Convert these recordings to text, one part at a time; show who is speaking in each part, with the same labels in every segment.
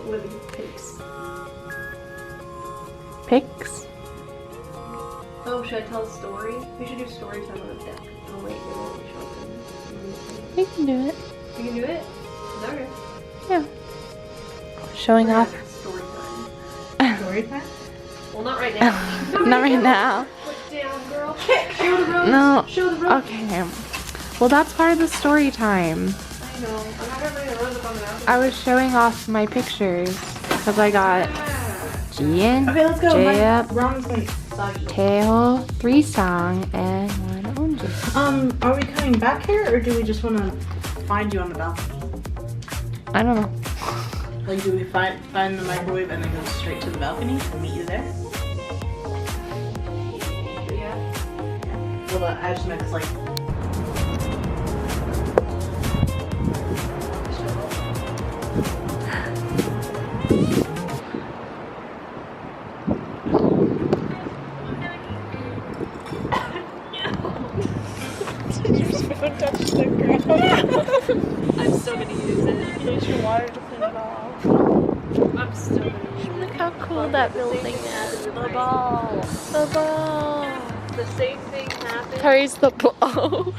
Speaker 1: What are these pics?
Speaker 2: Pics?
Speaker 1: Oh, should I tell a story? We should do story time on the deck. Oh wait, it won't show up.
Speaker 2: We can do it.
Speaker 1: You can do it? Okay.
Speaker 2: Yeah. Showing off.
Speaker 1: Story time. Story time? Well, not right now.
Speaker 2: Not right now.
Speaker 1: Put down, girl. Show the rose.
Speaker 2: No.
Speaker 1: Show the rose.
Speaker 2: Okay. Well, that's part of the story time.
Speaker 1: I know. I'm not gonna bring the rose up on the mountain.
Speaker 2: I was showing off my pictures because I got Jian,
Speaker 1: Okay, let's go.
Speaker 2: Jayup,
Speaker 1: Ramen's like soggy.
Speaker 2: Taeho, 3 Song, and 1 Onju.
Speaker 3: Are we coming back here, or do we just want to find you on the balcony?
Speaker 2: I don't know.
Speaker 3: Like, do we find the microwave and then go straight to the balcony and meet you there?
Speaker 1: Yeah.
Speaker 3: Well, I just meant 'cause, like.
Speaker 1: I'm still gonna use it.
Speaker 3: Use your water to clean it off.
Speaker 1: I'm still gonna use it.
Speaker 2: Look how cool that building is.
Speaker 1: The ball.
Speaker 2: The ball.
Speaker 1: The same thing happened.
Speaker 2: Praise the ball.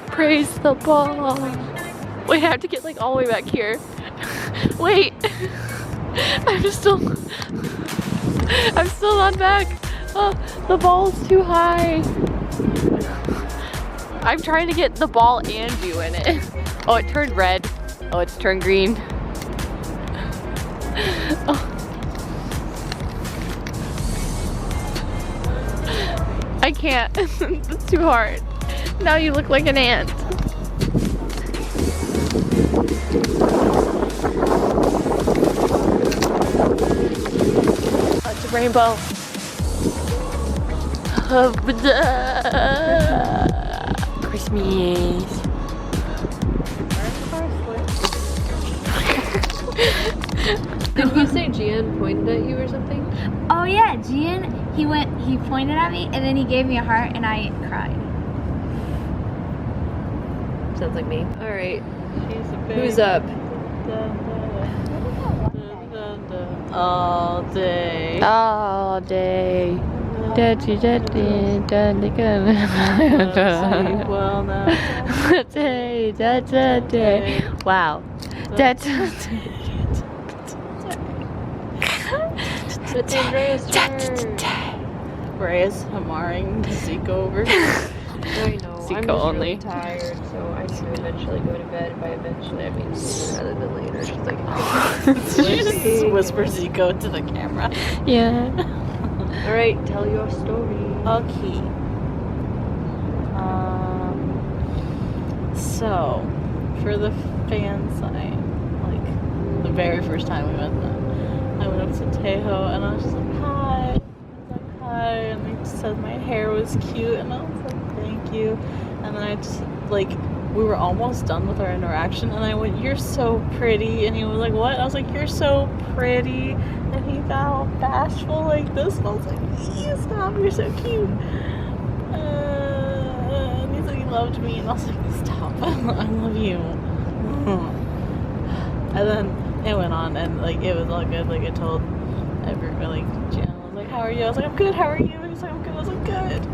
Speaker 2: Praise the ball. Wait, I have to get like all the way back here. Wait. I'm still not back. Oh, the ball's too high. I'm trying to get the ball and you in it. Oh, it turned red. Oh, it's turned green. Oh. I can't. It's too hard. Now you look like an ant. Oh, it's a rainbow. Christmas.
Speaker 1: Did he say Jian pointed at you or something?
Speaker 4: Oh yeah, Jian, he pointed at me and then he gave me a heart and I cried.
Speaker 1: Sounds like me. Alright. Who's up?
Speaker 3: All day.
Speaker 2: All day. Daddy, daddy, daddy,
Speaker 3: Well, now.
Speaker 2: day, day. Wow. That's
Speaker 1: It's Andrea's turn.
Speaker 3: Reyes hamaring Zico over.
Speaker 1: I know. I'm
Speaker 2: Zico
Speaker 1: just
Speaker 2: only.
Speaker 1: really tired, so I need to eventually go to bed. By eventually, I mean sooner rather than later. She's like,
Speaker 3: Did you just whisper Zico to the camera?
Speaker 2: yeah.
Speaker 1: alright, tell your story.
Speaker 3: Okay. So, for the fan sign, like the very first time we met them, I went up to Taeho and I was just like, hi. I was like, hi. And they just said my hair was cute and I was like, thank you. And then I just, like, we were almost done with our interaction and I went, you're so pretty. And he was like, what? I was like, you're so pretty. And he got all bashful like this. And I was like, stop, you're so cute. And he's like, he loved me. And I was like, stop, I love you. And then it went on and like it was all good. Like I told everyone, like Jan was like, how are you? I was like, I'm good, how are you? He's like, I'm good. I was like, good.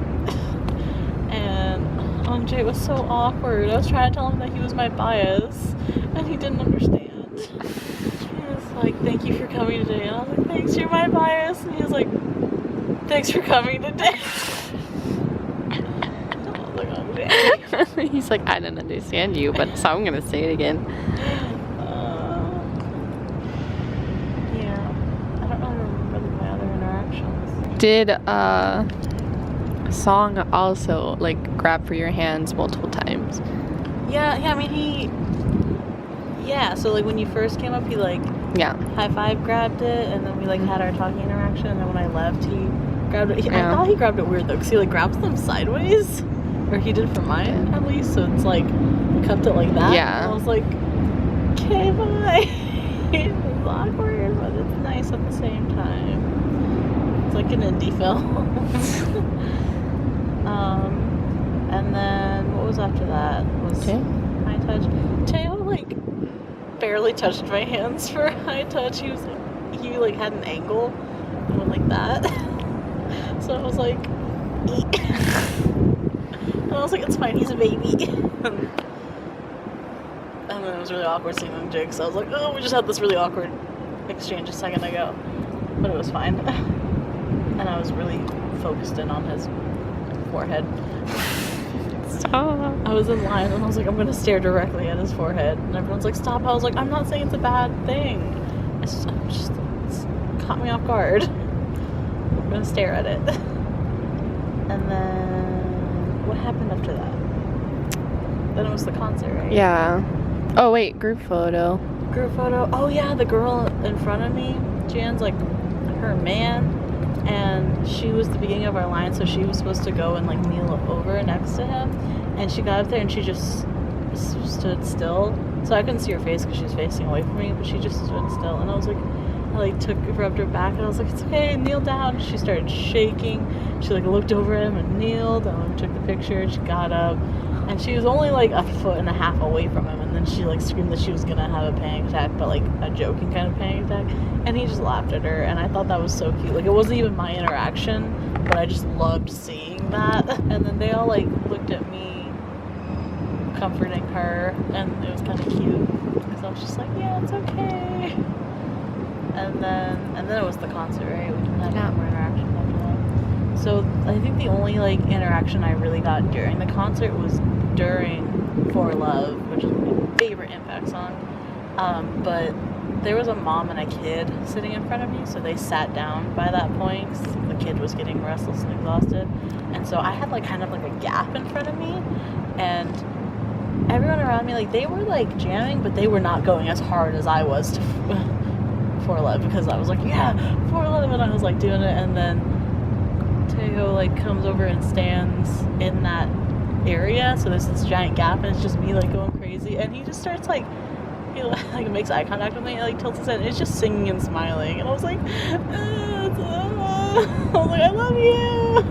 Speaker 3: And Jay was so awkward. I was trying to tell him that he was my bias and he didn't understand. He was like, thank you for coming today. And I was like, thanks, you're my bias. And he was like, thanks for coming today. I was like, oh, Jay.
Speaker 2: He's like, I didn't understand you, but so I'm gonna say it again.
Speaker 3: Yeah, I don't really remember my other interactions.
Speaker 2: Did Song also like grab for your hands multiple times?
Speaker 3: Yeah, I mean so like when you first came up, he like
Speaker 2: Yeah.
Speaker 3: high five grabbed it, and then we like had our talking interaction, and then when I left, he grabbed it.
Speaker 2: Yeah.
Speaker 3: I thought he grabbed it weird though, because he like grabs them sideways, or he did for mine at least, so it's like cupped it like that.
Speaker 2: Yeah.
Speaker 3: And I was like, okay, bye. It was awkward, but it's nice at the same time. It's like an indie film. And then what was after that? Was
Speaker 2: Okay.
Speaker 3: high touch. Taeho like barely touched my hands for high touch. He like had an angle and went like that. So I was like, eat. And I was like, it's fine, he's a baby. And then it was really awkward seeing him jig, so I was like, oh, we just had this really awkward exchange a second ago. But it was fine. And I was really focused in on his forehead.
Speaker 2: Stop.
Speaker 3: I was in line and I was like, I'm gonna stare directly at his forehead. And everyone's like, stop. I was like, I'm not saying it's a bad thing. It's caught me off guard. I'm gonna stare at it. And then what happened after that? Then it was the concert, right?
Speaker 2: Yeah. Oh wait, group photo.
Speaker 3: Group photo. Oh yeah, the girl in front of me, Jan's like her man, and she was the beginning of our line, so she was supposed to go and like kneel over next to him, and she got up there and she just stood still. So I couldn't see her face because she was facing away from me, but she just stood still, and I was like, I like rubbed her back, and I was like, it's okay, kneel down. She started shaking. She like looked over at him and kneeled, and we took the picture. She got up, and she was only like a foot and a half away from him, and then she like screamed that she was gonna have a panic attack, but like a joking kind of panic attack, and he just laughed at her, and I thought that was so cute. Like, it wasn't even my interaction, but I just loved seeing that. And then they all like looked at me comforting her, and it was kind of cute because I was just like, yeah, it's okay. And then it was the concert, right? We didn't have any more interaction after that. So I think the only like interaction I really got during the concert was during For Love, which is my favorite Impact song. But there was a mom and a kid sitting in front of me, so they sat down by that point 'cause the kid was getting restless and exhausted. And so I had like kind of like a gap in front of me, and everyone around me, like, they were like jamming, but they were not going as hard as I was to For Love, because I was like, yeah, For Love, and I was like doing it, and then Teo like comes over and stands in that area, so there's this giant gap, and it's just me like going crazy, and he just starts like, he like makes eye contact with me, and like tilts his head, and it's just singing and smiling, and I was like, I was like, I love you.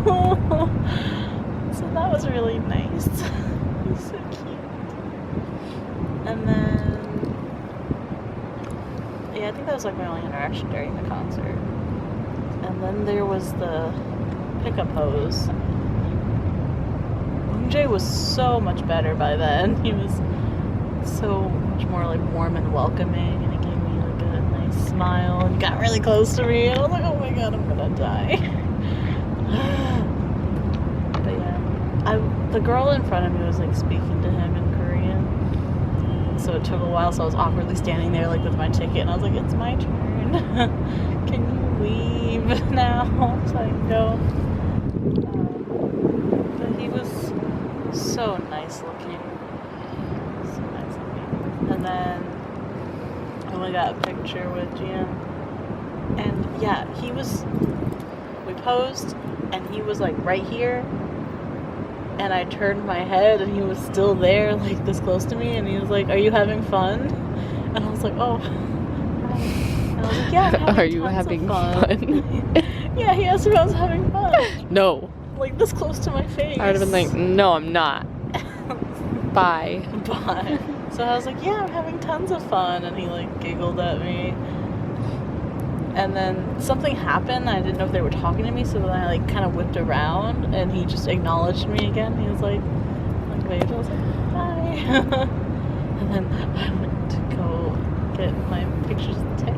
Speaker 3: So that was really nice. It was so cute. And then yeah, I think that was like my only interaction during the concert. And then there was the pickup pose. Jay was so much better by then. He was so much more like warm and welcoming, and he gave me like a nice smile and got really close to me, and I was like, oh my god, I'm gonna die. But yeah, the girl in front of me was like speaking to him in Korean, so it took a while, so I was awkwardly standing there like with my ticket, and I was like, it's my turn. Can you leave now so I can go? But he was so nice looking. So nice looking. And then I only got a picture with Gian. And yeah, we posed, and he was like right here. And I turned my head, and he was still there, like this close to me. And he was like, are you having fun? And I was like, oh. And I was like, yeah, I'm having
Speaker 2: Are you
Speaker 3: tons
Speaker 2: having
Speaker 3: of fun? Yeah, he asked if I was having fun.
Speaker 2: No.
Speaker 3: Like this close to my face.
Speaker 2: I would have been like, no, I'm not. Bye.
Speaker 3: Bye. So I was like, yeah, I'm having tons of fun. And he like giggled at me. And then something happened. I didn't know if they were talking to me. So then I like kind of whipped around, and he just acknowledged me again. He was like waved. I was like, hi. And then I went to go get my pictures of the tail.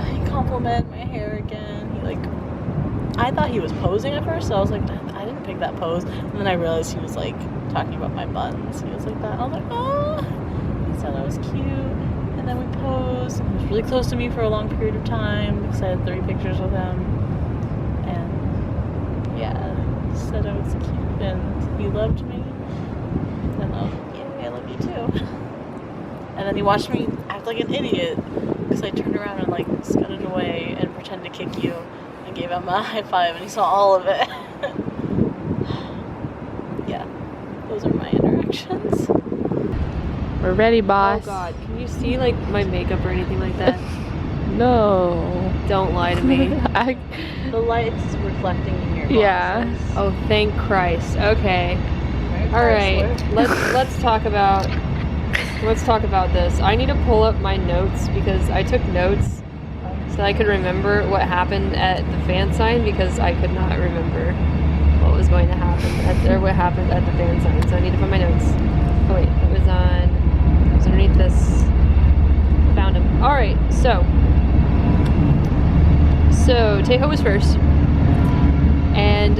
Speaker 3: He complimented my hair again. He like, I thought he was posing at first, so I was like, I didn't pick that pose. And then I realized he was like talking about my buttons. He was like that. And I was like, oh. He said I was cute. And then we posed. He was really close to me for a long period of time because I had 3 pictures with him. And yeah, he said I was cute and he loved me. And I was like, yeah, I love you too. And then he watched me act like an idiot because I turned around and like scudded away and pretended to kick you. Gave him a high five, and he saw all of it. Yeah, those are my interactions.
Speaker 2: We're ready, boss.
Speaker 5: Oh god, can you see like my makeup or anything like that?
Speaker 2: No.
Speaker 5: Don't lie to me.
Speaker 3: The light's reflecting in your
Speaker 2: Yeah.
Speaker 3: glasses.
Speaker 5: Oh, thank Christ. Okay. All right. Let's talk about let's talk about this. I need to pull up my notes because I took notes so that I could remember what happened at the fan sign because I could not remember what was going to happen or what happened at the fan sign. So I need to find my notes. Oh wait, it was underneath this. Found him. All right, so Taeho was first, and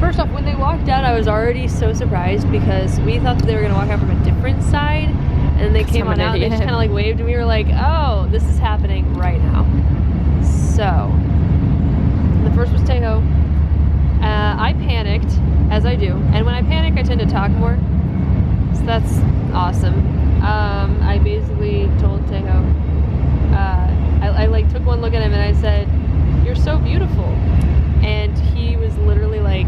Speaker 5: first off, when they walked out, I was already so surprised because we thought that they were gonna walk out from a different side, and then they came on out and they just kind of like waved, and we were like, oh, this is happening right now. So the first was Taeho. I panicked, as I do, and when I panic, I tend to talk more. So that's awesome. I basically told Taeho, I like took one look at him and I said, "You're so beautiful," and he was literally like,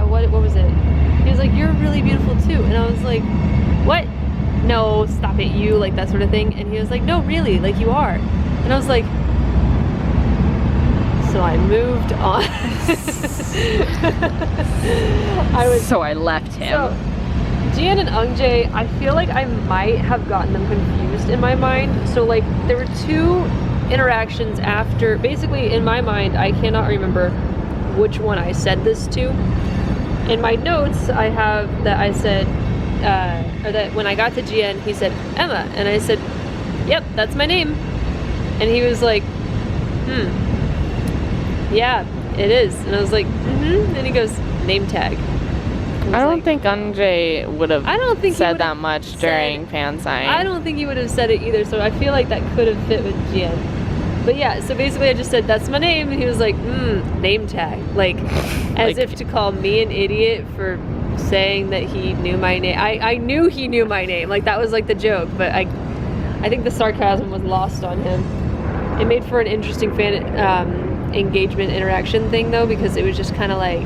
Speaker 5: what was it? He was like, "You're really beautiful too," and I was like, "What? No, stop it, you," like that sort of thing. And he was like, "No, really, like you are," and I was like, so I moved on.
Speaker 2: So I left him.
Speaker 5: So, Jian and Eunjae, I feel like I might have gotten them confused in my mind. So like there were two interactions after, basically in my mind, I cannot remember which one I said this to. In my notes, I have that I said, or that when I got to Jian, he said, Emma, and I said, yep, that's my name. And he was like, yeah, it is. And I was like, and he goes, name tag.
Speaker 2: I don't think Eunjae would have said that much during fan sign.
Speaker 5: I don't think he would have said it either, so I feel like that could have fit with Jian. But yeah, so basically I just said, that's my name, and he was like, name tag. Like, as if to call me an idiot for saying that he knew my name. I knew he knew my name. Like, that was like the joke, but I think the sarcasm was lost on him. It made for an interesting fan engagement interaction thing, though, because it was just kind of like,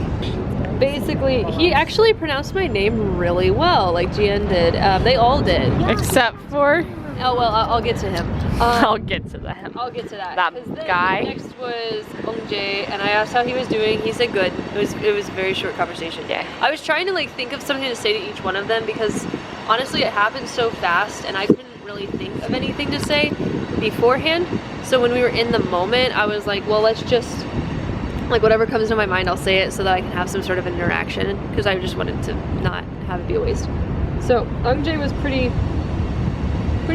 Speaker 5: basically, he actually pronounced my name really well, like Jian did. They all did.
Speaker 2: Except for...
Speaker 5: Oh, well, I'll get to him.
Speaker 2: I'll get to that.
Speaker 5: I'll get to that.
Speaker 2: That
Speaker 5: Then
Speaker 2: guy.
Speaker 5: Next was Eunjae, and I asked how he was doing. He said good. It was a very short conversation.
Speaker 2: Yeah.
Speaker 5: I was trying to like think of something to say to each one of them because honestly it happened so fast and I couldn't really think of anything to say beforehand. So when we were in the moment, I was like, well, let's just like whatever comes to my mind, I'll say it so that I can have some sort of an interaction because I just wanted to not have it be a waste. So Eunjae was pretty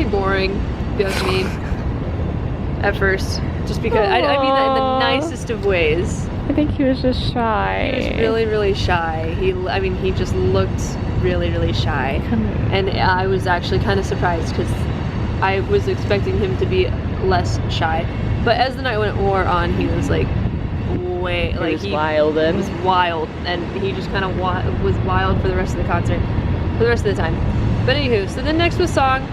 Speaker 5: boring, if you ask me, at first, just because I mean that in the nicest of ways.
Speaker 2: I think he was just shy.
Speaker 5: He was really, really shy. He just looked really, really shy, and I was actually kind of surprised because I was expecting him to be less shy. But as the night wore on, he was like way like
Speaker 2: he was wild,
Speaker 5: and he just kind of was wild for the rest of the concert, for the rest of the time. But anywho, so then next was Song.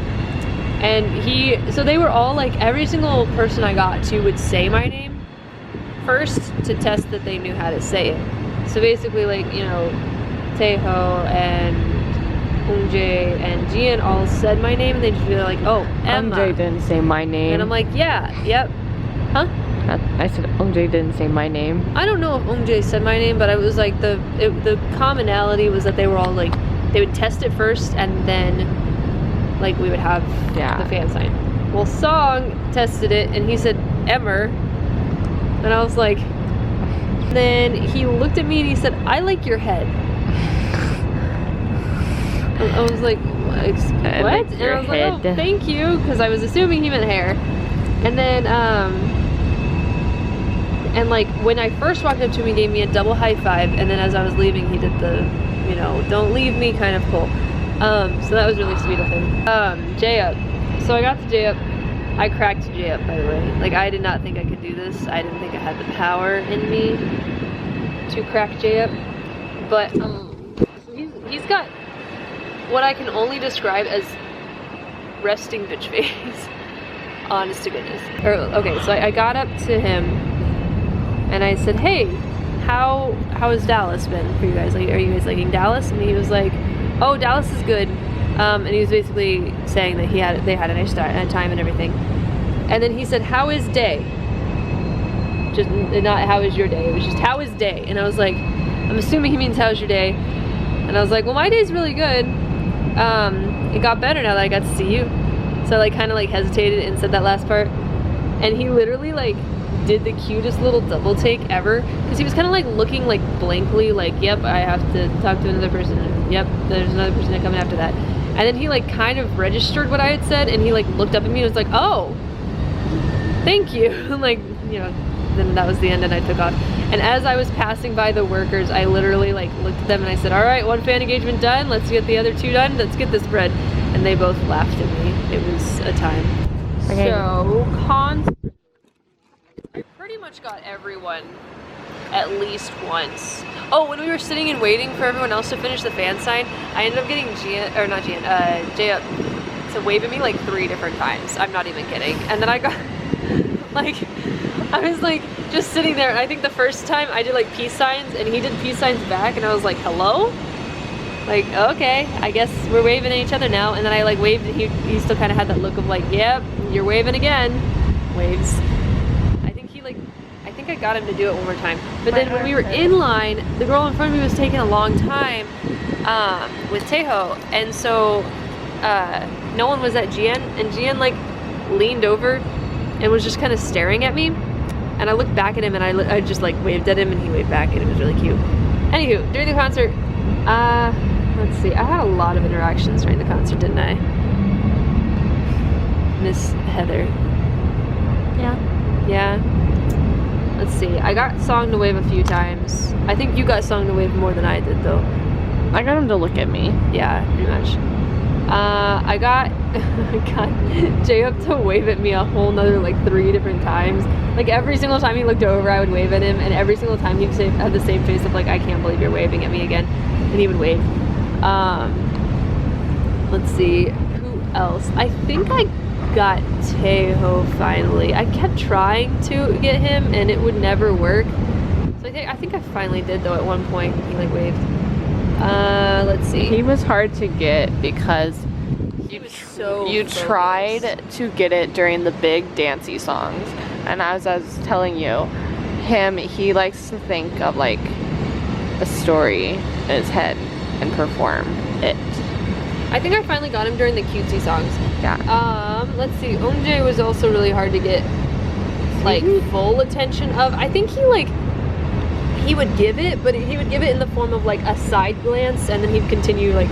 Speaker 5: And so they were all like, every single person I got to would say my name first to test that they knew how to say it. So basically like, you know, Taeho and Eunjae and Jian all said my name and they just be like, oh, Emma.
Speaker 2: Eunjae didn't say my name.
Speaker 5: And I'm like, yeah, yep. Huh?
Speaker 2: I said Eunjae didn't say my name.
Speaker 5: I don't know if Eunjae said my name, but I was like, the commonality was that they were all like, they would test it first and then like we would have the fan sign. Well, Song tested it and he said Emmer, and I was like, then he looked at me and he said, I like your head. I was like, what? And I was like, oh, thank you, because I was assuming he meant hair. And then and like when I first walked up to him, he gave me a double high five, and then as I was leaving, he did the, you know, don't leave me kind of pull. So that was really sweet of him. J-Up. So I got to J-Up. I cracked J-Up, by the way. Like, I did not think I could do this. I didn't think I had the power in me to crack J-Up. But he's got what I can only describe as resting bitch face. Honest to goodness. Okay, so I got up to him and I said, hey, how has Dallas been for you guys? Like, are you guys liking Dallas? And he was like, oh, Dallas is good. And he was basically saying that they had a nice time and everything. And then he said, how is day? Just not how is your day. It was just how is day. And I was like, I'm assuming he means how's your day. And I was like, well, my day's really good. It got better now that I got to see you. So I like kind of like hesitated and said that last part. And he literally like did the cutest little double take ever, because he was kind of like looking like blankly, like, yep, I have to talk to another person, and yep, there's another person coming after that. And then he like kind of registered what I had said, and he like looked up at me and was like, oh, thank you. Like, you know, then that was the end, and I took off. And as I was passing by the workers, I literally like looked at them and I said, all right, 1 fan engagement done, let's get the other 2 done, let's get this bread. And they both laughed at me. It was a time.
Speaker 2: Okay.
Speaker 5: So, cons. I pretty much got everyone at least once. Oh, when we were sitting and waiting for everyone else to finish the fan sign, I ended up getting Jay up to wave at me like 3 different times. I'm not even kidding. And then I got, like, I was like just sitting there, and I think the first time I did like peace signs and he did peace signs back, and I was like, hello? Like, okay, I guess we're waving at each other now. And then I like waved, and he still kind of had that look of like, yep, you're waving again. Waves. I think I got him to do it one more time. But then when we were in line, the girl in front of me was taking a long time with Tejo. And so no one was at Gian, and Gian like leaned over and was just kind of staring at me. And I looked back at him, and I just like waved at him, and he waved back, and it was really cute. Anywho, during the concert, let's see, I had a lot of interactions during the concert, didn't I? Miss Heather.
Speaker 2: Yeah.
Speaker 5: Yeah. Let's see, I got Song to wave a few times. I think you got Song to wave more than I did, though.
Speaker 2: I got him to look at me.
Speaker 5: Yeah, pretty much. I got Jay up to wave at me a whole nother like 3 different times. Like every single time he looked over, I would wave at him, and every single time he'd have the same face of like, I can't believe you're waving at me again. And he would wave. Let's see, who else? I think I got Tejo finally. I kept trying to get him, and it would never work. So I think I finally did, though. At one point he like waved. Let's see.
Speaker 2: He was hard to get because
Speaker 5: He was so
Speaker 2: you
Speaker 5: focused.
Speaker 2: tried to get it during the big dancey songs, and as I was telling you, he likes to think of like a story in his head and perform it.
Speaker 5: I think I finally got him during the cutesy songs.
Speaker 2: Yeah.
Speaker 5: Let's see. Omj was also really hard to get like full attention of. I think he would give it, but he would give it in the form of like a side glance, and then he'd continue like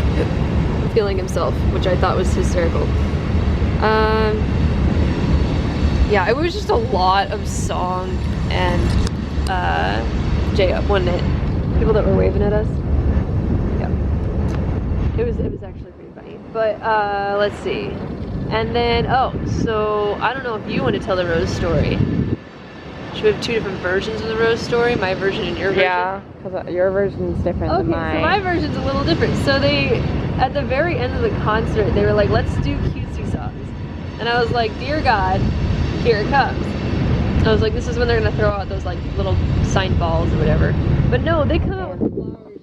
Speaker 5: feeling himself, which I thought was hysterical. Yeah, it was just a lot of song and J up, wasn't it? People that were waving at us. Yeah. It was actually pretty funny. But let's see. And then so I don't know if you want to tell the Rose story. Should we have 2 different versions of the Rose story? My version and your version?
Speaker 2: Yeah, because your version's different than mine.
Speaker 5: Okay, so my version's a little different. So they, at the very end of the concert, they were like, let's do cutesy songs. And I was like, dear God, here it comes. I was like, this is when they're gonna throw out those like little signed balls or whatever. But no, they come out with flowers.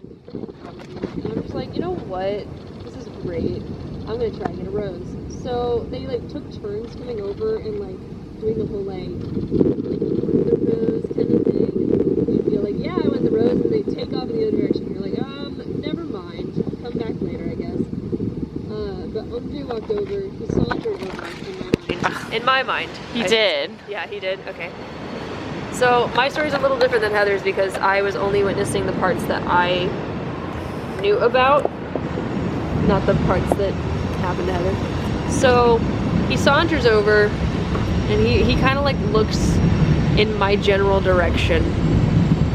Speaker 5: And I'm just like, you know what? This is great. I'm gonna try and get a rose. So they like took turns coming over and like doing the whole like the rose kind of thing. You'd be like, yeah, I want the rose, and they take off in the other direction. You're like, never mind. Come back later, I guess. But Omj walked over. He sauntered over in my mind.
Speaker 2: He did.
Speaker 5: Yeah, he did. Okay. So my story's a little different than Heather's because I was only witnessing the parts that I knew about, not the parts that happened to Heather. So he saunters over, and he kind of like looks in my general direction.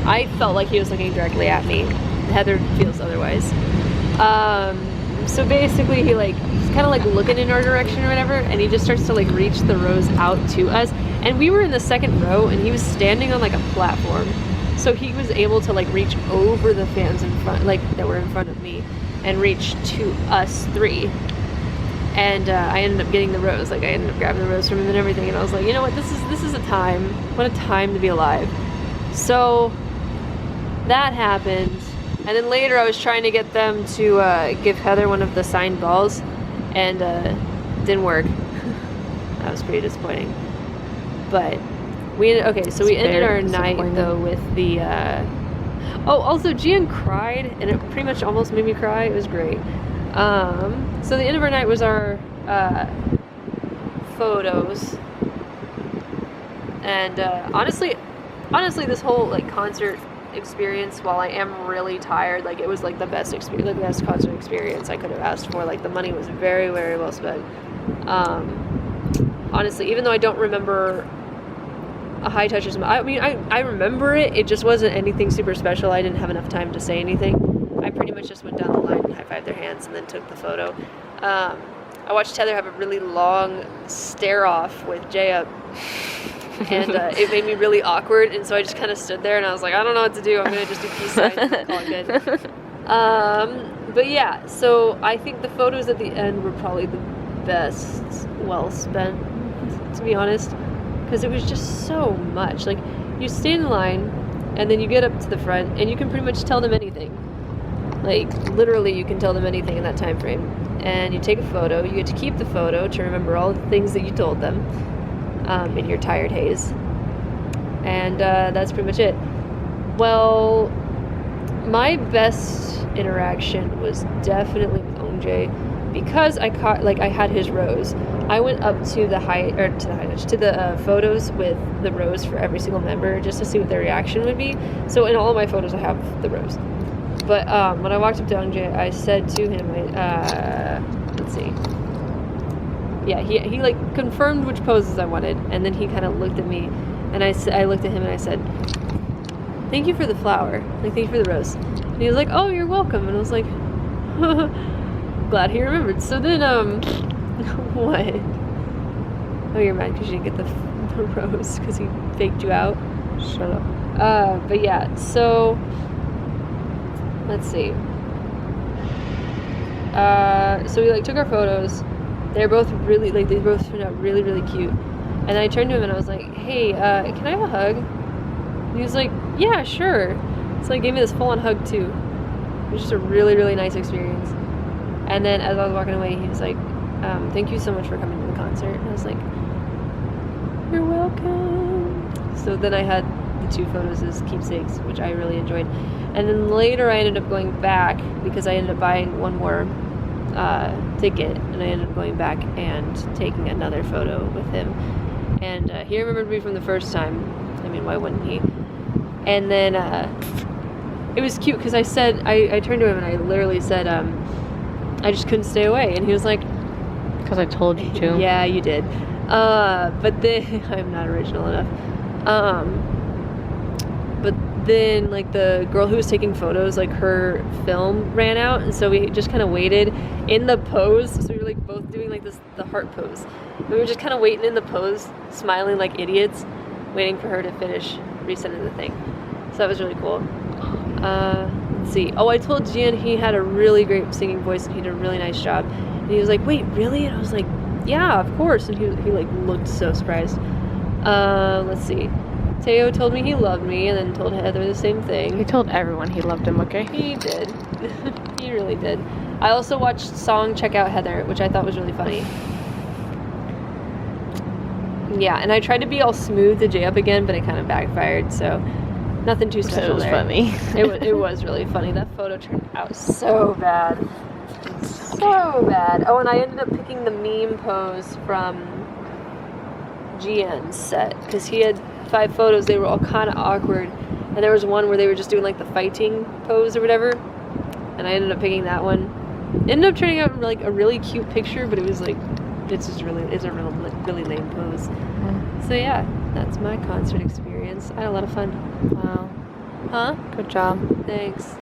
Speaker 5: I felt like he was looking directly at me. Heather feels otherwise. So basically he's kind of like looking in our direction or whatever, and he just starts to like reach the rose out to us. And we were in the second row, and he was standing on like a platform. So he was able to like reach over the fans in front, like that were in front of me, and reach to us 3. And I ended up getting the rose. Like I ended up grabbing the rose from him and everything. And I was like, you know what? This is a time. What a time to be alive. So that happened. And then later I was trying to get them to give Heather one of the signed balls, and didn't work. That was pretty disappointing. But we ended our night though with the Oh, also Gian cried, and it pretty much almost made me cry. It was great. So the end of our night was our photos, and honestly, this whole like concert experience, while I am really tired, like it was like the best experience, the best concert experience I could have asked for. Like the money was very, very well spent. Honestly, even though I don't remember a high touches, I mean, I remember it. It just wasn't anything super special. I didn't have enough time to say anything. I pretty much just went down the line and high-fived their hands and then took the photo. I watched Heather have a really long stare-off with J-Up, and it made me really awkward, and so I just kind of stood there, and I was like, I don't know what to do. I'm going to just do peace signs and call it good. But yeah, so I think the photos at the end were probably the best well spent, to be honest, because it was just so much. Like, you stand in line, and then you get up to the front, and you can pretty much tell them anything. Like, literally, you can tell them anything in that time frame. And you take a photo. You get to keep the photo to remember all the things that you told them in your tired haze. And that's pretty much it. Well, my best interaction was definitely with OJ, because I had his rose. I went up to the photos with the rose for every single member just to see what their reaction would be. So in all of my photos, I have the rose. But when I walked up to Youngjae, I said to him, let's see. Yeah, he like confirmed which poses I wanted, and then he kind of looked at me, and I looked at him and I said, "Thank you for the flower. Like, thank you for the rose." And he was like, "Oh, you're welcome." And I was like, glad he remembered. So then, what? Oh, you're mad because you didn't get the rose because he faked you out? Shut up. But yeah, so let's see. So we like took our photos. They're both really, like, they both turned out really, really cute. And then I turned to him and I was like, "Hey, can I have a hug?" And he was like, "Yeah, sure." So he gave me this full-on hug too. It was just a really, really nice experience. And then as I was walking away, he was like, "Thank you so much for coming to the concert." And I was like, "You're welcome." So then I had the two photos as keepsakes, which I really enjoyed. And then later I ended up going back because I ended up buying one more ticket, and I ended up going back and taking another photo with him. And he remembered me from the first time. I mean, why wouldn't he? And then it was cute because I turned to him and I literally said, I just couldn't stay away. And he was like,
Speaker 2: Because I told you to.
Speaker 5: "Yeah, you did." But then, I'm not original enough. But then, like, the girl who was taking photos, like, her film ran out, and so we just kind of waited in the pose. So we were, like, both doing, like, the heart pose. We were just kind of waiting in the pose, smiling like idiots, waiting for her to finish resending the thing. So that was really cool. Let's see. Oh, I told Gian he had a really great singing voice, and he did a really nice job. And he was like, "Wait, really?" And I was like, "Yeah, of course." And he like, looked so surprised. Let's see. Teo told me he loved me, and then told Heather the same thing.
Speaker 2: He told everyone he loved him, okay?
Speaker 5: He did. He really did. I also watched Song Check Out Heather, which I thought was really funny. Yeah, and I tried to be all smooth to J-Up again, but it kind of backfired, so nothing too special.
Speaker 2: It was
Speaker 5: there.
Speaker 2: funny.
Speaker 5: It was really funny. That photo turned out so bad. So bad. Oh, and I ended up picking the meme pose from GN's set, because he had 5 photos. They were all kind of awkward, and there was one where they were just doing like the fighting pose or whatever, and I ended up picking that one. It ended up turning out like a really cute picture, but it was like, it's a really lame pose. So yeah, that's my concert experience. I had a lot of fun.
Speaker 2: Wow.
Speaker 5: Huh?
Speaker 2: Good job.
Speaker 5: Thanks.